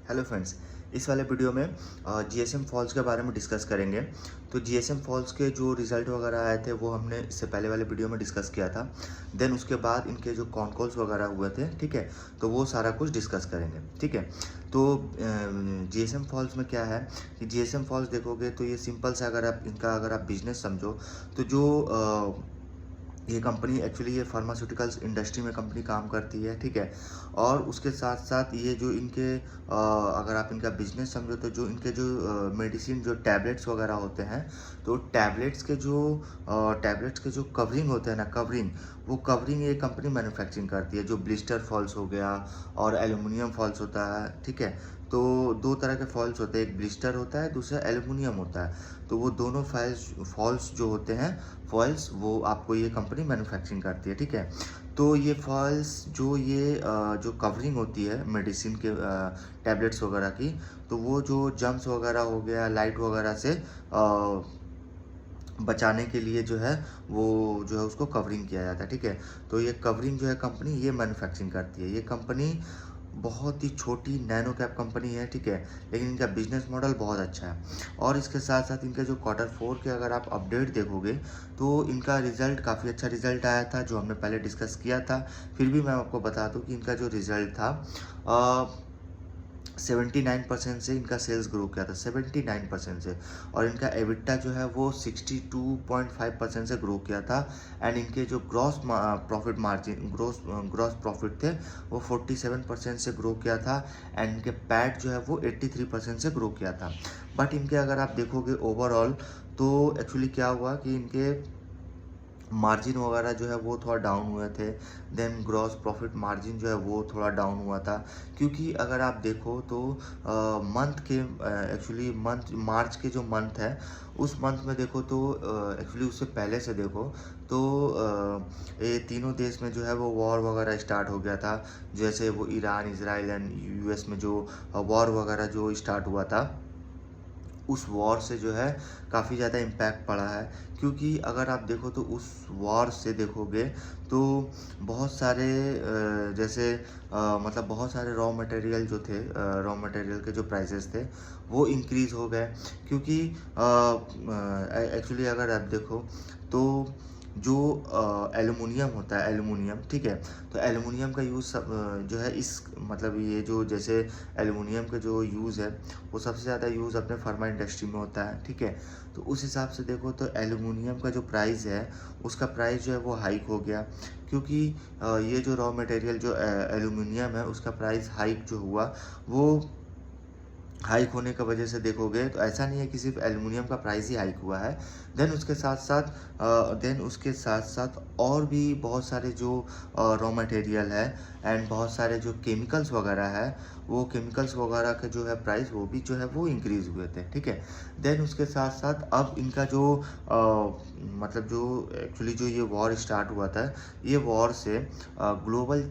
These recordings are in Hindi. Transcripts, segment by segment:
हेलो फ्रेंड्स, इस वाले वीडियो में जीएसएम फॉल्स के बारे में डिस्कस करेंगे। तो जीएसएम फॉल्स के जो रिज़ल्ट वगैरह आए थे वो हमने इससे पहले वाले वीडियो में डिस्कस किया था। देन उसके बाद इनके जो कॉन्कॉल्स वगैरह हुए थे, ठीक है, तो वो सारा कुछ डिस्कस करेंगे, ठीक है। तो जीएसएम फॉल्स में क्या है कि जीएसएम फॉल्स देखोगे तो ये सिंपल सा अगर आप बिजनेस समझो तो जो ये कंपनी एक्चुअली ये फार्मास्यूटिकल्स इंडस्ट्री में कंपनी काम करती है, ठीक है। और उसके साथ साथ ये जो इनके अगर आप इनका बिजनेस समझो तो जो इनके जो मेडिसिन जो टैबलेट्स वगैरह होते हैं, तो टैबलेट्स के जो कवरिंग होते हैं ना, कवरिंग, वो कवरिंग ये कंपनी मैन्युफैक्चरिंग करती है। जो ब्लिस्टर फॉल्स हो गया और एल्यूमिनियम फॉल्स होता है, ठीक है। तो दो तरह के फॉल्स होते हैं, एक ब्लिस्टर होता है, दूसरा एल्यूमिनियम होता है। तो वो दोनों फॉल्स जो होते हैं, फॉल्स, वो आपको ये कंपनी मैन्युफैक्चरिंग करती है, ठीक है। तो ये फॉल्स जो कवरिंग होती है मेडिसिन के टैबलेट्स वगैरह की, तो वो जो जम्स वगैरह हो गया, लाइट वगैरह से बचाने के लिए जो है वो जो है उसको कवरिंग किया जाता है, ठीक है। तो ये कवरिंग जो है कंपनी ये मैन्युफैक्चरिंग करती है। ये कंपनी बहुत ही छोटी नैनो कैप कंपनी है, ठीक है, लेकिन इनका बिजनेस मॉडल बहुत अच्छा है। और इसके साथ साथ इनके जो क्वार्टर 4 के अगर आप अपडेट देखोगे तो इनका रिजल्ट काफ़ी अच्छा रिजल्ट आया था, जो हमने पहले डिस्कस किया था। फिर भी मैं आपको बता दूं कि इनका जो रिजल्ट था 79% से इनका सेल्स ग्रो किया था, 79% से। और इनका एबिटा जो है वो 62.5% से ग्रो किया था। एंड इनके जो प्रॉफिट मार्जिन ग्रॉस प्रॉफिट थे वो 47% से ग्रो किया था। एंड इनके पैट जो है वो 83% से ग्रो किया था। बट इनके अगर आप देखोगे ओवरऑल, तो एक्चुअली क्या हुआ कि इनके मार्जिन वगैरह जो है वो थोड़ा डाउन हुए थे। देन ग्रॉस प्रॉफिट मार्जिन जो है वो थोड़ा डाउन हुआ था, क्योंकि अगर आप देखो तो मंथ के एक्चुअली मंथ मार्च के जो मंथ है, उस मंथ में देखो तो एक्चुअली उससे पहले से देखो तो ये तीनों देश में जो है वो वॉर वगैरह स्टार्ट हो गया था। जैसे वो ईरान, इजराइल एंड यूएस में जो वॉर वगैरह जो स्टार्ट हुआ था, उस वॉर से जो है काफ़ी ज़्यादा इम्पैक्ट पड़ा है। क्योंकि अगर आप देखो तो उस वॉर से देखोगे तो बहुत सारे मतलब बहुत सारे रॉ मटेरियल जो थे, रॉ मटेरियल के जो प्राइसेस थे वो इंक्रीज़ हो गए। क्योंकि एक्चुअली अगर आप देखो तो जो एल्युमिनियम होता है, एल्युमिनियम, ठीक है, तो एल्युमिनियम का यूज़ जो है इस मतलब ये जो जैसे एल्युमिनियम का जो यूज़ है वो सबसे ज़्यादा यूज़ अपने फार्मा इंडस्ट्री में होता है, ठीक है। तो उस हिसाब से देखो तो एल्युमिनियम का जो प्राइस है उसका प्राइस जो है वो हाइक हो गया। क्योंकि ये जो रॉ मटेरियल जो एल्युमिनियम है उसका प्राइस हाइक जो हुआ, वो हाइक होने की वजह से देखोगे तो ऐसा नहीं है कि सिर्फ एल्युमिनियम का प्राइस ही हाइक हुआ है। देन उसके साथ साथ और भी बहुत सारे जो रॉ मटेरियल है एंड बहुत सारे जो केमिकल्स वगैरह है, वो केमिकल्स वगैरह के जो है प्राइस वो भी जो है वो इंक्रीज़ हुए थे, ठीक है। देन उसके साथ साथ अब इनका जो मतलब जो एक्चुअली जो ये वॉर स्टार्ट हुआ था, ये वॉर से ग्लोबल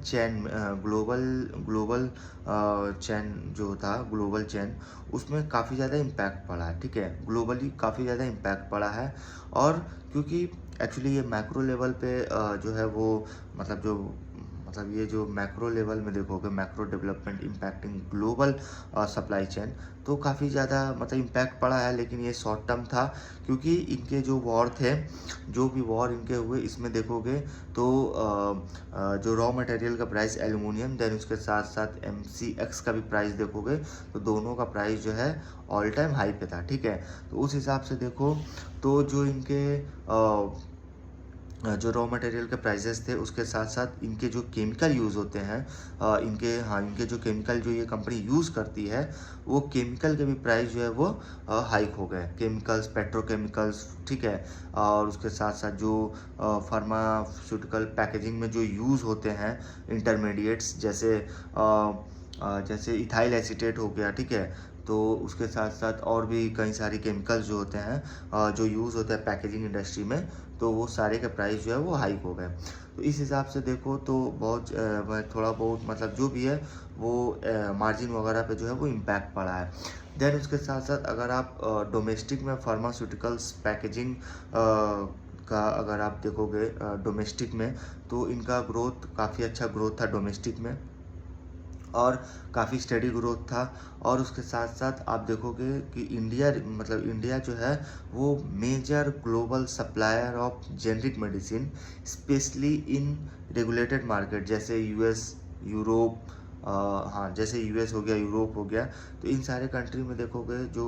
चैन जो था, ग्लोबल चैन, उसमें काफ़ी ज़्यादा इम्पैक्ट पड़ा है, ठीक है। ग्लोबली काफ़ी ज़्यादा इम्पैक्ट पड़ा है। और क्योंकि एक्चुअली ये मैक्रो लेवल पे जो है वो मतलब ये जो मैक्रो लेवल में देखोगे, macro development impacting global supply chain, तो काफ़ी ज़्यादा मतलब इम्पैक्ट पड़ा है। लेकिन ये शॉर्ट टर्म था, क्योंकि इनके जो वॉर थे, जो भी वॉर इनके हुए, इसमें देखोगे तो जो रॉ मटेरियल का प्राइस एल्युमिनियम, देन उसके साथ साथ MCX का भी प्राइस देखोगे तो दोनों का प्राइस जो है ऑल टाइम हाई पे था, ठीक है। तो उस हिसाब से देखो तो जो इनके जो रॉ मटेरियल के प्राइसेस थे उसके साथ साथ इनके जो केमिकल यूज़ होते हैं, इनके जो केमिकल जो ये कंपनी यूज़ करती है, वो केमिकल के भी प्राइस जो है वो हाइक हो गए। केमिकल्स, पेट्रोकेमिकल्स, ठीक है। और उसके साथ साथ जो फार्मास्यूटिकल पैकेजिंग में जो यूज़ होते हैं इंटरमीडिएट्स, जैसे इथाइल एसीटेट हो गया, ठीक है। तो उसके साथ साथ और भी कई सारी केमिकल्स जो होते हैं जो यूज़ होते हैं पैकेजिंग इंडस्ट्री में, तो वो सारे के प्राइस जो है वो हाइक हो गए। तो इस हिसाब से देखो तो थोड़ा बहुत मतलब जो भी है वो मार्जिन वगैरह पे जो है वो इम्पैक्ट पड़ा है। देन उसके साथ साथ अगर आप डोमेस्टिक में फार्मास्यूटिकल्स पैकेजिंग का अगर आप देखोगे डोमेस्टिक में, तो इनका ग्रोथ काफ़ी अच्छा ग्रोथ था डोमेस्टिक में। और काफ़ी स्टेडी ग्रोथ था। और उसके साथ साथ आप देखोगे कि इंडिया जो है वो major global supplier of generic medicine, specially in regulated market जैसे यूएस, यूरोप, हाँ जैसे यूएस हो गया, यूरोप हो गया। तो इन सारे कंट्री में देखोगे जो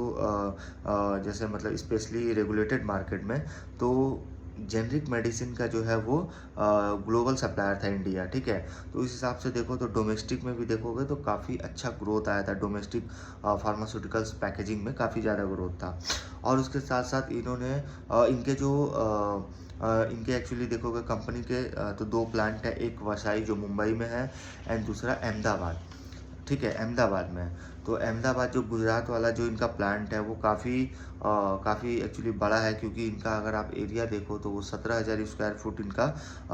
जैसे मतलब स्पेशली रेगुलेटेड मार्केट में, तो जेनरिक मेडिसिन का जो है वो ग्लोबल सप्लायर था इंडिया, ठीक है। तो इस हिसाब से देखो तो डोमेस्टिक में भी देखोगे तो काफ़ी अच्छा ग्रोथ आया था, डोमेस्टिक फार्मास्यूटिकल्स पैकेजिंग में काफ़ी ज़्यादा ग्रोथ था। और उसके साथ साथ इन्होंने इनके जो इनके एक्चुअली देखोगे कंपनी के तो दो प्लांट है, एक वसाई जो मुंबई में है एंड दूसरा अहमदाबाद, ठीक है, अहमदाबाद में। तो अहमदाबाद जो गुजरात वाला जो इनका प्लांट है वो काफ़ी एक्चुअली बड़ा है, क्योंकि इनका अगर आप एरिया देखो तो वो 17,000 स्क्वायर फुट इनका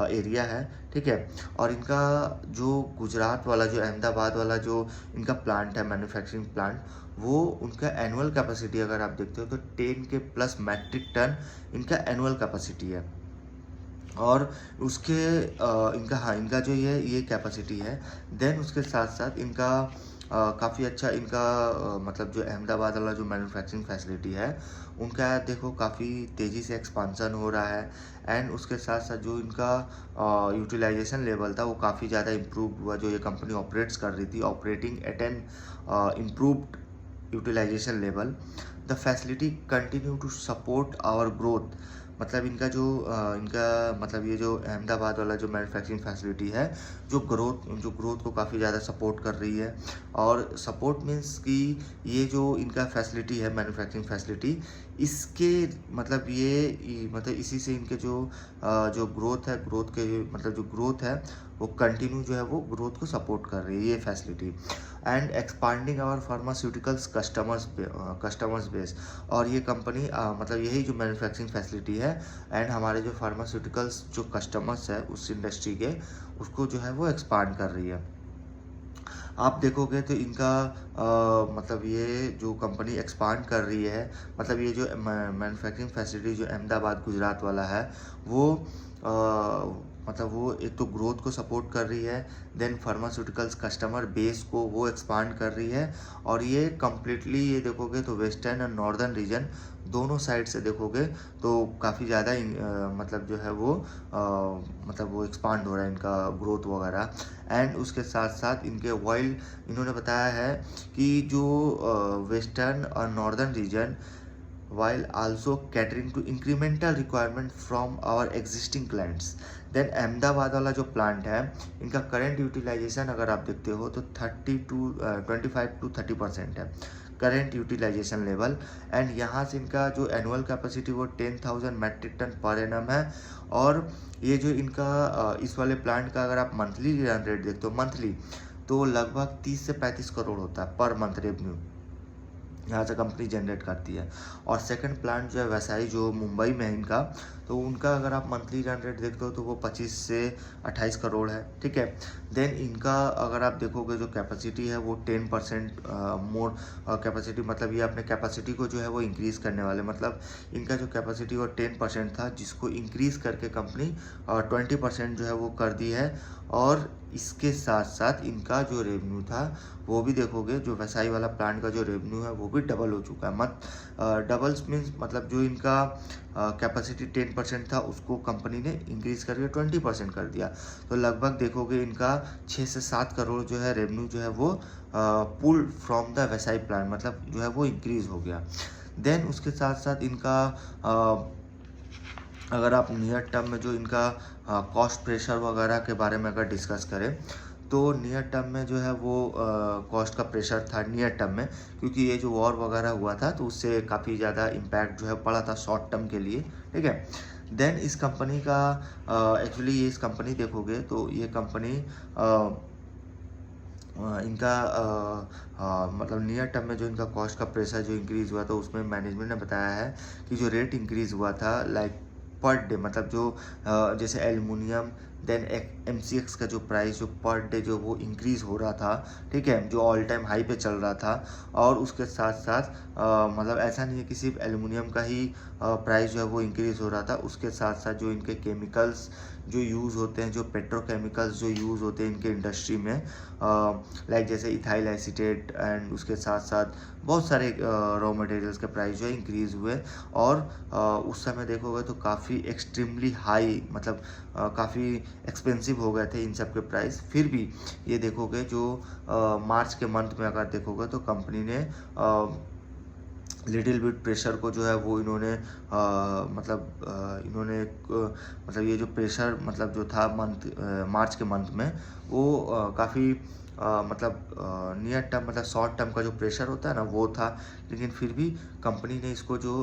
एरिया है, ठीक है। और इनका जो गुजरात वाला जो अहमदाबाद वाला जो इनका प्लांट है, मैन्युफैक्चरिंग प्लांट, वो उनका एनुअल कैपेसिटी अगर आप देखते हो तो 10 के प्लस मैट्रिक टन इनका एनुअल कैपेसिटी है। और उसके इनका जो ये कैपेसिटी है। देन उसके साथ साथ इनका काफ़ी अच्छा इनका मतलब जो अहमदाबाद वाला जो मैन्युफैक्चरिंग फैसिलिटी है उनका देखो काफ़ी तेज़ी से एक्सपांसन हो रहा है। एंड उसके साथ साथ जो इनका यूटिलाइजेशन लेवल था वो काफ़ी ज़्यादा इम्प्रूव हुआ। जो ये कंपनी ऑपरेट्स कर रही थी, operating at an improved utilisation level, the facility continue to support our growth. मतलब इनका मतलब ये जो अहमदाबाद वाला जो मैन्युफैक्चरिंग फैसिलिटी है जो ग्रोथ को काफ़ी ज़्यादा सपोर्ट कर रही है। और सपोर्ट मीन्स कि ये जो इनका फैसिलिटी है, मैन्युफैक्चरिंग फैसिलिटी, इसके मतलब मतलब इसी से इनके जो ग्रोथ है, मतलब जो ग्रोथ है वो कंटिन्यू जो है वो ग्रोथ को सपोर्ट कर रही है ये facility. And expanding our pharmaceuticals customers base. और ये कंपनी मतलब यही जो मैन्युफैक्चरिंग फैसिलिटी है एंड हमारे जो फार्मास्यूटिकल्स जो कस्टमर्स है उस इंडस्ट्री के, उसको जो है वो एक्सपांड कर रही है। आप देखोगे तो इनका मतलब ये जो कंपनी एक्सपांड कर रही है, मतलब ये जो मैन्युफैक्चरिंग फैसिलिटी जो अहमदाबाद गुजरात वाला है वो मतलब वो एक तो ग्रोथ को सपोर्ट कर रही है, देन फार्मास्यूटिकल्स कस्टमर बेस को वो एक्सपांड कर रही है। और ये कम्प्लीटली ये देखोगे तो वेस्टर्न और नॉर्दर्न रीजन दोनों साइड से देखोगे तो काफ़ी ज़्यादा मतलब जो है वो मतलब वो एक्सपांड हो रहा है इनका ग्रोथ वगैरह। एंड उसके साथ साथ इनके वाइल्ड इन्होंने बताया है कि जो वेस्टर्न और northern region while also catering to incremental requirement from our existing clients। Then Ahmedabad वाला जो प्लांट है इनका करंट यूटिलाइजेशन अगर आप देखते हो तो 25 to 30% है करंट यूटिलाइजेशन लेवल। एंड यहाँ से इनका जो एनुअल कैपेसिटी वो 10,000 मैट्रिक टन पर एनम है। और ये जो इनका इस वाले प्लांट का अगर आप मंथली रन रेट देखते हो मंथली, तो लगभग 30 से 35 करोड़ होता है पर मंथ रेवेन्यू यहाँ से कंपनी जनरेट करती है। और सेकंड प्लांट जो है वैसाई जो मुंबई में है इनका, तो उनका अगर आप मंथली रन रेट देखते हो तो वो 25 से 28 करोड़ है, ठीक है। देन इनका अगर आप देखोगे जो कैपेसिटी है वो 10% मोर कैपेसिटी, मतलब ये अपने कैपेसिटी को जो है वो इंक्रीज़ करने वाले, मतलब इनका जो कैपेसिटी वो 10% था जिसको इंक्रीज़ करके कंपनी 20% जो है वो कर दी है। और इसके साथ साथ इनका जो रेवेन्यू था वो भी देखोगे, जो वैसाई वाला प्लांट का जो रेवेन्यू है वो भी डबल हो चुका है। डबल्स मीन्स मतलब जो इनका कैपेसिटी 10% था उसको कंपनी ने इंक्रीज़ करके 20% कर दिया। तो लगभग देखोगे इनका 6 से 7 करोड़ जो है रेवेन्यू जो है वो पुल फ्रॉम द वैसाई प्लांट, मतलब जो है वो इंक्रीज़ हो गया। देन उसके साथ साथ इनका अगर आप नियर टर्म में जो इनका कॉस्ट प्रेशर वगैरह के बारे में अगर डिस्कस करें तो नियर टर्म में जो है वो कॉस्ट का प्रेशर था नियर टर्म में, क्योंकि ये जो वॉर वगैरह हुआ था तो उससे काफ़ी ज़्यादा इम्पैक्ट जो है पड़ा था शॉर्ट टर्म के लिए, ठीक है। देन इस कंपनी का एक्चुअली ये इस कंपनी देखोगे तो ये कंपनी इनका मतलब नियर टर्म में जो इनका कॉस्ट का प्रेशर जो इंक्रीज़ हुआ तो उसमें मैनेजमेंट ने बताया है कि जो रेट इंक्रीज़ हुआ था लाइक पर डे, मतलब जो जैसे एल्युमिनियम, देन MCX का जो प्राइस जो पर डे जो वो इंक्रीज़ हो रहा था, ठीक है, जो ऑल टाइम हाई पे चल रहा था। और उसके साथ साथ मतलब ऐसा नहीं है कि सिर्फ एल्युमिनियम का ही प्राइस जो है वो इंक्रीज़ हो रहा था, उसके साथ साथ जो इनके केमिकल्स जो यूज़ होते हैं, जो पेट्रोकेमिकल्स जो यूज़ होते हैं इनके इंडस्ट्री में, लाइक जैसे इथाइल एसीटेट एंड उसके साथ साथ बहुत सारे रॉ मटेरियल्स के प्राइस जो है इंक्रीज़ हुए। और उस समय देखोगे तो काफ़ी एक्सट्रीमली हाई, मतलब काफ़ी एक्सपेंसिव हो गए थे इन सब के प्राइस। फिर भी ये देखोगे जो मार्च के मंथ में अगर देखोगे तो कंपनी ने लिटिल बिट प्रेशर को जो है वो इन्होंने मतलब ये जो प्रेशर मतलब जो था मार्च के मंथ में वो काफ़ी मतलब नियर टर्म मतलब शॉर्ट टर्म का जो प्रेशर होता है ना वो था। लेकिन फिर भी कंपनी ने इसको जो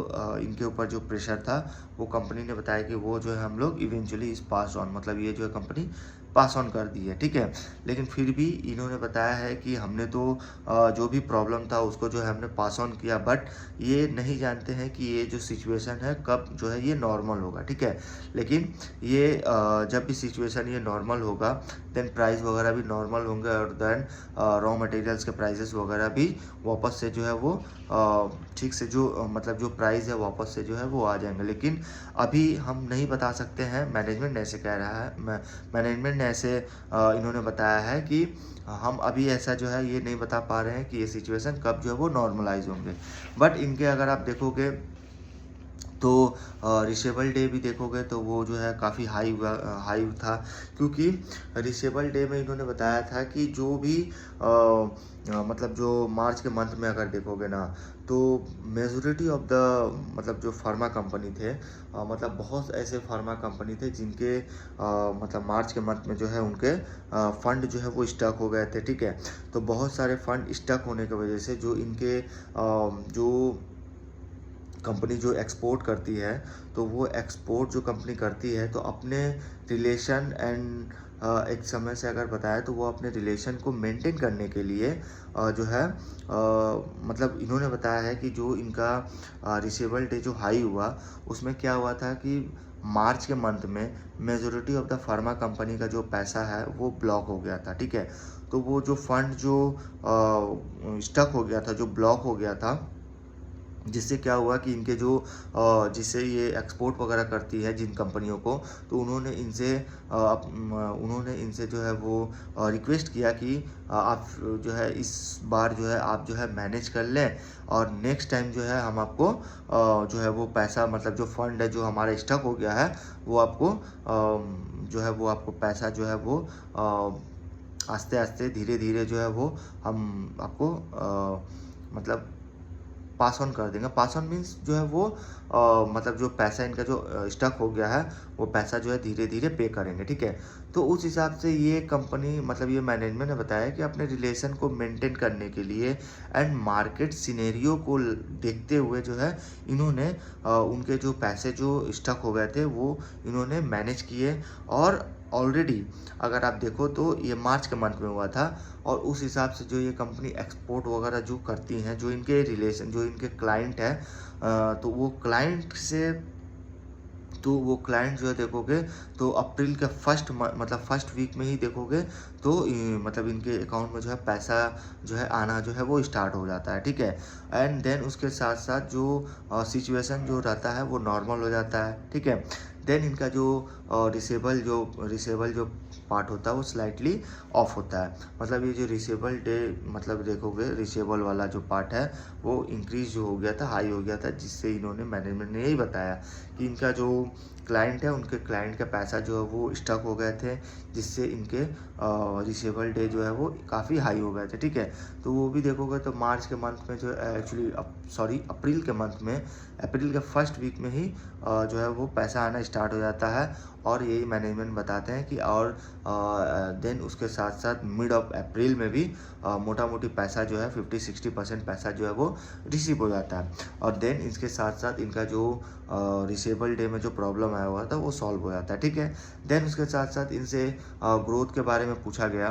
इनके ऊपर जो प्रेशर था वो कंपनी ने बताया कि वो जो है हम लोग इवेंचुअली इस पास ऑन, मतलब ये जो है कंपनी पास ऑन कर दी है, ठीक है। लेकिन फिर भी इन्होंने बताया है कि हमने तो जो भी प्रॉब्लम था उसको जो है हमने पास ऑन किया, बट ये नहीं जानते हैं कि ये जो सिचुएशन है कब जो है ये नॉर्मल होगा, ठीक है। लेकिन ये जब भी सिचुएशन ये नॉर्मल होगा देन प्राइस वगैरह भी नॉर्मल होंगे, और देन रॉ मटेरियल्स के प्राइसेस वगैरह भी वापस से जो है वो ठीक से जो मतलब जो प्राइस है वापस से जो है वो आ जाएंगे। लेकिन अभी हम नहीं बता सकते हैं, मैनेजमेंट ने ऐसे कह रहा है, मैनेजमेंट ने ऐसे इन्होंने बताया है कि हम अभी ऐसा जो है ये नहीं बता पा रहे हैं कि ये सिचुएशन कब जो है वो नॉर्मलाइज होंगे। बट इनके अगर आप देखोगे तो रिसेबल डे भी देखोगे तो वो जो है काफ़ी हाई था, क्योंकि रिसेबल डे में इन्होंने बताया था कि जो भी मतलब जो मार्च के मंथ में अगर देखोगे ना तो मेजोरिटी ऑफ द मतलब जो फार्मा कंपनी थे, मतलब बहुत ऐसे फार्मा कंपनी थे जिनके मतलब मार्च के मंथ में जो है उनके फंड जो है वो स्टक हो गए थे, ठीक है। तो बहुत सारे फंड स्टक होने की वजह से जो इनके जो कंपनी जो एक्सपोर्ट करती है, तो वो एक्सपोर्ट जो कंपनी करती है तो अपने रिलेशन एंड एक समय से अगर बताया तो वो अपने रिलेशन को मेंटेन करने के लिए जो है मतलब इन्होंने बताया है कि जो इनका रिसेबल डे जो हाई हुआ उसमें क्या हुआ था कि मार्च के मंथ में majority of the pharma company का जो पैसा है वो ब्लॉक हो गया था, ठीक है। तो वो जो फंड जो स्टक हो गया था, जो ब्लॉक हो गया था, जिससे क्या हुआ कि इनके जो जिससे ये एक्सपोर्ट वगैरह करती है जिन कंपनियों को, तो उन्होंने इनसे जो है वो रिक्वेस्ट किया कि आप जो है इस बार जो है आप जो है मैनेज कर लें, और नेक्स्ट टाइम जो है हम आपको जो है वो पैसा मतलब जो फंड है जो हमारा स्टक हो गया है वो आपको जो है वो आपको पैसा जो है वो आस्ते आस्ते धीरे धीरे जो है वो हम आपको मतलब पास ऑन कर देंगे। पास ऑन मीन्स जो है वो मतलब जो पैसा इनका जो स्टक हो गया है वो पैसा जो है धीरे धीरे पे करेंगे, ठीक है। तो उस हिसाब से ये कंपनी मतलब ये मैनेजमेंट ने बताया कि अपने रिलेशन को मेंटेन करने के लिए एंड मार्केट सिनेरियो को देखते हुए जो है इन्होंने उनके जो पैसे जो स्टक हो गए थे वो इन्होंने मैनेज किए। और ऑलरेडी अगर आप देखो तो ये मार्च के मंथ में हुआ था, और उस हिसाब से जो ये कंपनी एक्सपोर्ट वगैरह जो करती हैं, जो इनके रिलेशन जो इनके क्लाइंट है, तो वो क्लाइंट जो है देखोगे तो अप्रैल के मतलब फर्स्ट वीक में ही देखोगे तो मतलब इनके अकाउंट में जो है पैसा जो है आना जो है वो स्टार्ट हो जाता है, ठीक है। एंड देन उसके साथ साथ जो सिचुएशन जो रहता है वो नॉर्मल हो जाता है, ठीक है। देन इनका जो रिसेबल जो पार्ट होता है वो स्लाइटली ऑफ होता है, मतलब ये जो रिसेबल डे मतलब देखोगे रिसेबल वाला जो पार्ट है वो इंक्रीज जो हो गया था, हाई हो गया था, जिससे इन्होंने मैनेजमेंट ने यही बताया कि इनका जो क्लाइंट है उनके क्लाइंट का पैसा जो है वो स्टक हो गए थे, जिससे इनके रिसेबल डे जो है वो काफ़ी हाई हो गए थे, ठीक है। तो वो भी देखोगे तो मार्च के मंथ में जो एक्चुअली अप्रैल के मंथ में अप्रैल के फर्स्ट वीक में ही जो है वो पैसा आना स्टार्ट हो जाता है, और यही मैनेजमेंट बताते हैं कि और देन उसके साथ साथ मिड ऑफ अप्रैल में भी मोटा मोटी पैसा जो है 50-60% पैसा जो है वो रिसीव हो जाता है, और देन इसके साथ साथ इनका जो रिसेबल डे में जो प्रॉब्लम आया हुआ था वो सॉल्व हो जाता है, ठीक है। देन उसके साथ साथ इनसे ग्रोथ के बारे में पूछा गया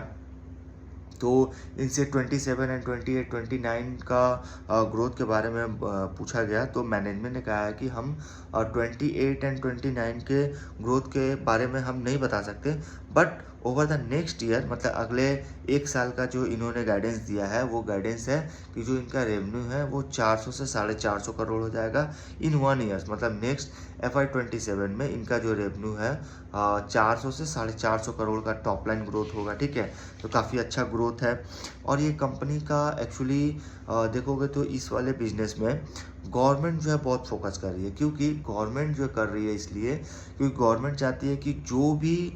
तो इनसे 27 एंड 28 29 का ग्रोथ के बारे में पूछा गया, तो मैनेजमेंट ने कहा है कि हम 28 एंड 29 के ग्रोथ के बारे में हम नहीं बता सकते, but over the next year मतलब अगले एक साल का जो इन्होंने गाइडेंस दिया है वो गाइडेंस है कि जो इनका रेवेन्यू है वो 400 से 450 करोड़ हो जाएगा इन 1 ईयर्स, मतलब नेक्स्ट FY27 में इनका जो रेवेन्यू है 400 से 450 करोड़ का टॉप लाइन ग्रोथ होगा, ठीक है। तो काफ़ी अच्छा ग्रोथ है। और ये कंपनी का एक्चुअली देखोगे तो इस वाले बिजनेस में गवर्नमेंट जो है बहुत फोकस कर रही है, क्योंकि गवर्नमेंट जो कर रही है इसलिए क्योंकि गवर्नमेंट चाहती है कि जो भी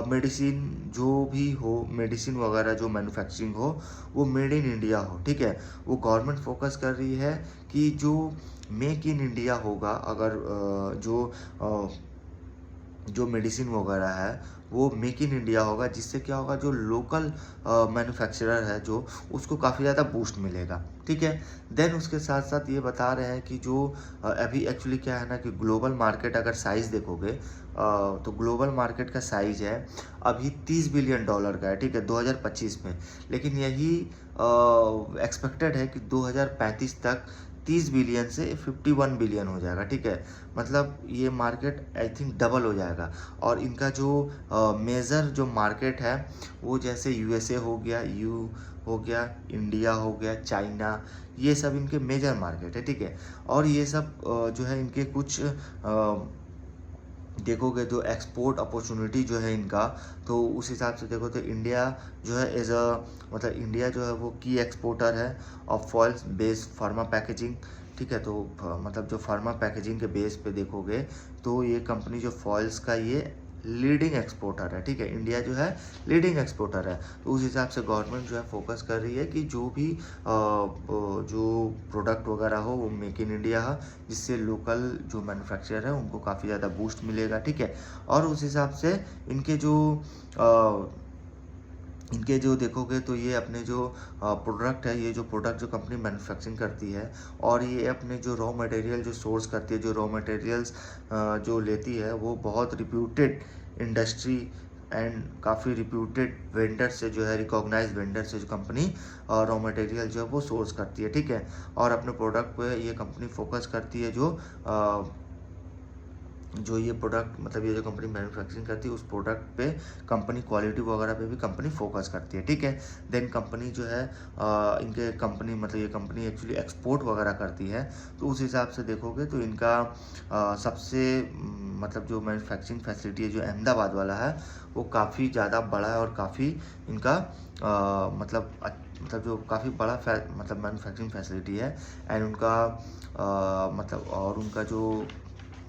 मेडिसिन जो भी हो, मेडिसिन वगैरह जो मैन्युफैक्चरिंग हो वो मेड इन इंडिया हो, ठीक है। वो गवर्नमेंट फोकस कर रही है कि जो मेक इन इंडिया होगा, अगर जो मेडिसिन वगैरह है वो मेक इन इंडिया होगा, जिससे क्या होगा जो लोकल मैन्युफैक्चरर है जो उसको काफ़ी ज़्यादा बूस्ट मिलेगा, ठीक है। देन उसके साथ साथ ये बता रहे हैं कि जो अभी एक्चुअली क्या है ना कि ग्लोबल मार्केट अगर साइज़ देखोगे तो ग्लोबल मार्केट का साइज़ है अभी $30 बिलियन का है, ठीक है, 2025 में। लेकिन यही एक्सपेक्टेड है कि 2035 तक 30 बिलियन से 51 बिलियन हो जाएगा, ठीक है। मतलब ये मार्केट आई थिंक डबल हो जाएगा। और इनका जो मेजर जो मार्केट है वो जैसे USA हो गया, हो गया, इंडिया हो गया, चाइना, ये सब इनके मेजर मार्केट है, ठीक है। और ये सब जो है इनके कुछ देखोगे तो एक्सपोर्ट अपॉर्चुनिटी जो है इनका, तो उस हिसाब से देखो तो इंडिया जो है एज अ मतलब इंडिया जो है वो की एक्सपोर्टर है of foils based pharma packaging, ठीक है। तो मतलब जो फार्मा पैकेजिंग के बेस पे देखोगे तो ये कंपनी जो फॉइल्स का ये लीडिंग एक्सपोर्टर है, ठीक है। इंडिया जो है लीडिंग एक्सपोर्टर है, तो उस हिसाब से गवर्नमेंट जो है फोकस कर रही है कि जो भी जो प्रोडक्ट वगैरह हो वो मेक इन इंडिया हो, जिससे लोकल जो मैन्युफैक्चरर है उनको काफ़ी ज़्यादा बूस्ट मिलेगा, ठीक है। और उस हिसाब से इनके जो देखोगे तो ये अपने जो प्रोडक्ट है, ये जो प्रोडक्ट जो कंपनी मैन्युफैक्चरिंग करती है और ये अपने जो रॉ मटेरियल जो सोर्स करती है, जो रॉ मटेरियल्स जो लेती है वो बहुत रिप्यूटेड इंडस्ट्री एंड काफ़ी रिप्यूटेड वेंडर से जो है, रिकॉग्नाइज वेंडर से जो कंपनी रॉ मटेरियल जो है वो सोर्स करती है, ठीक है। और अपने प्रोडक्ट पे ये कंपनी फोकस करती है जो ये प्रोडक्ट मतलब ये जो कंपनी मैन्युफैक्चरिंग करती है उस प्रोडक्ट पे कंपनी क्वालिटी वगैरह पे भी कंपनी फोकस करती है, ठीक है। देन कंपनी जो है इनके कंपनी मतलब ये कंपनी एक्चुअली एक्सपोर्ट वगैरह करती है, तो उस हिसाब से देखोगे तो इनका सबसे मतलब जो मैन्युफैक्चरिंग फैसिलिटी है जो अहमदाबाद वाला है वो काफ़ी ज़्यादा बड़ा है और काफ़ी इनका मतलब जो काफ़ी बड़ा मतलब मैन्युफैक्चरिंग फैसिलिटी है। एंड उनका मतलब और उनका जो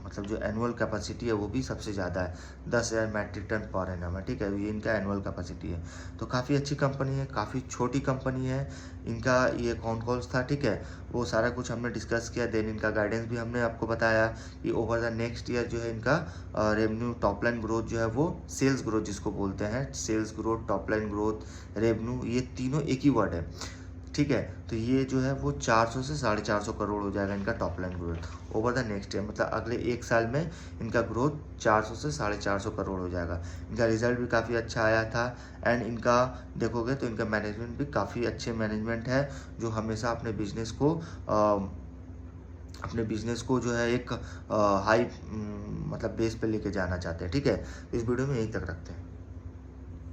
मतलब जो एनुअल कैपेसिटी है वो भी सबसे ज़्यादा है, 10,000 मैट्रिक टन पर एनम है, ठीक है। ये इनका एनुअल कैपेसिटी है, तो काफ़ी अच्छी कंपनी है, काफ़ी छोटी कंपनी है। इनका ये कौन कॉल्स था, ठीक है, वो सारा कुछ हमने डिस्कस किया। देन इनका गाइडेंस भी हमने आपको बताया कि ओवर द नेक्स्ट ईयर जो है इनका रेवेन्यू टॉप लाइन ग्रोथ जो है वो सेल्स ग्रोथ जिसको बोलते हैं, sales growth, top line growth, revenue, ये तीनों एक ही वर्ड है, ठीक है। तो ये जो है वो 400 से 450 करोड़ हो जाएगा इनका top line growth over the next year, मतलब अगले एक साल में इनका ग्रोथ 400 से 450 करोड़ हो जाएगा। इनका रिजल्ट भी काफ़ी अच्छा आया था। एंड इनका देखोगे तो इनका मैनेजमेंट भी काफ़ी अच्छे मैनेजमेंट है जो हमेशा अपने बिजनेस को जो है एक हाई मतलब बेस पे लेके जाना चाहते हैं, ठीक है। इस वीडियो में यहीं तक रखते हैं।